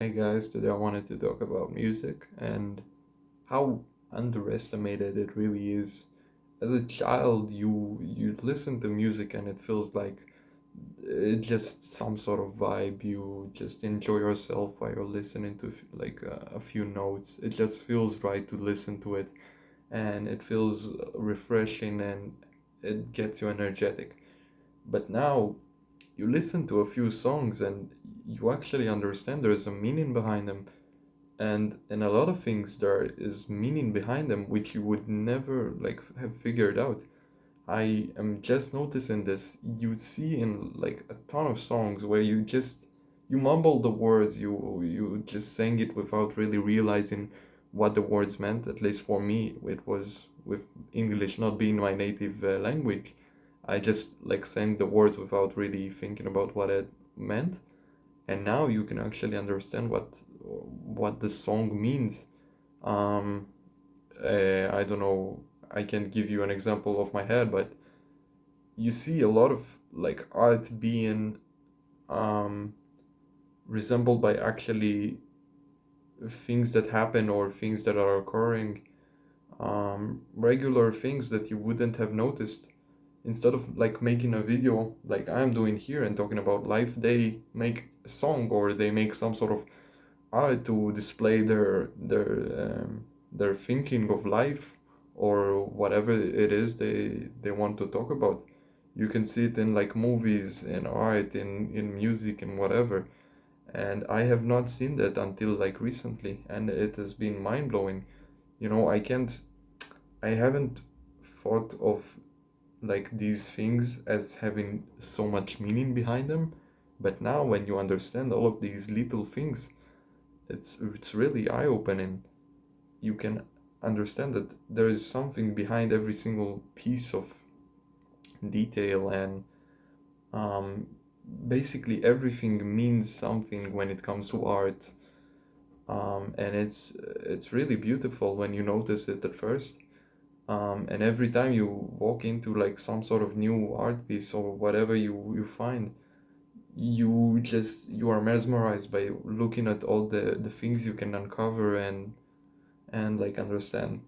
Hey guys, today I wanted to talk about music and how underestimated it really is. As a child, you listen to music and it feels like it's just some sort of vibe. You just enjoy yourself while you're listening to like a few notes. It just feels right to listen to it, and it feels refreshing and it gets you energetic. But now you listen to a few songs and you actually understand there's a meaning behind them, and in a lot of things there is meaning behind them which you would never like have figured out. I am just noticing this. You see in like a ton of songs where you mumble the words, you just sang it without really realizing what the words meant. At least for me it was with English not being my native language. I just like sang the words without really thinking about what it meant, and now you can actually understand what the song means. Um, I don't know. I can't give you an example of my head, but you see a lot of like art being um, resembled by actually things that happen or things that are occurring, regular things that you wouldn't have noticed. Instead of like making a video like I'm doing here and talking about life, they make a song or they make some sort of art to display their thinking of life or whatever it is they want to talk about. You can see it in like movies, in art, in music, and whatever. And I have not seen that until like recently, and it has been mind blowing. I haven't thought of like these things as having so much meaning behind them, but now when you understand all of these little things, it's really eye opening. You can understand that there is something behind every single piece of detail, and um, basically everything means something when it comes to art. And it's really beautiful when you notice it at first. And every time you walk into like some sort of new art piece or whatever you find, you are mesmerized by looking at all the things you can uncover and like understand.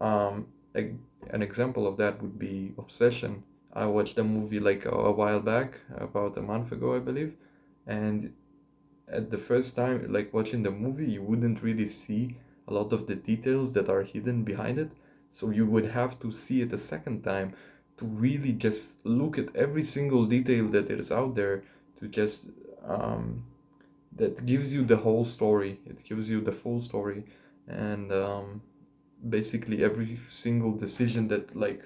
Um, a, an example of that would be Obsession. I watched the movie like a while back, about a month ago, I believe, and at the first time, like watching the movie, you wouldn't really see a lot of the details that are hidden behind it. So you would have to see it a second time to really just look at every single detail that is out there to just um, that gives you the whole story. It gives you the full story, and basically every single decision that like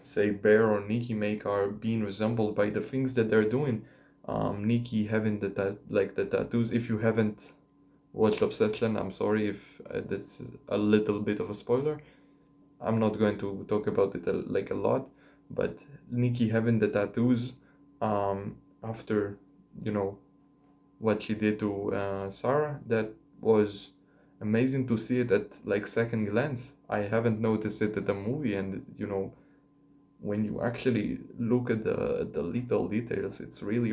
say Bear or Nikki make are being resembled by the things that they're doing. Nikki having like the tattoos. If you haven't watched Obsession, I'm sorry if that's a little bit of a spoiler. I'm not going to talk about it like a lot, but Nikki having the tattoos after you know what she did to Sarah, that was amazing to see it at like second glance. I haven't noticed it at the movie, and when you actually look at the little details, it's really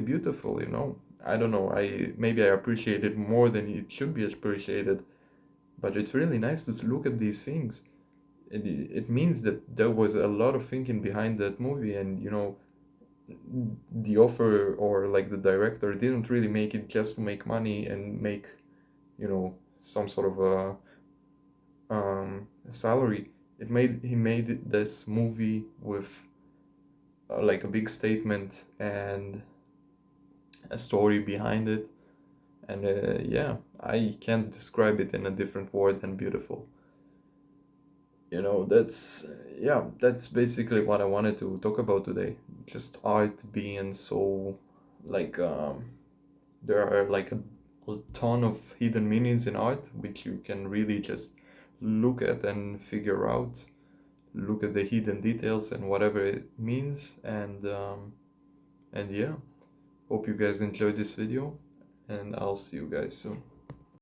beautiful. I don't know. I maybe I appreciate it more than it should be appreciated, but it's really nice to look at these things. It means that there was a lot of thinking behind that movie, and the author or like the director didn't really make it just to make money and make some sort of a salary. He made this movie with like a big statement and a story behind it, and yeah, I can't describe it in a different word than beautiful. That's yeah, that's basically what I wanted to talk about today. Just art being so like there are like a ton of hidden meanings in art which you can really just look at and figure out, look at the hidden details and whatever it means, and yeah, hope you guys enjoyed this video, and I'll see you guys soon.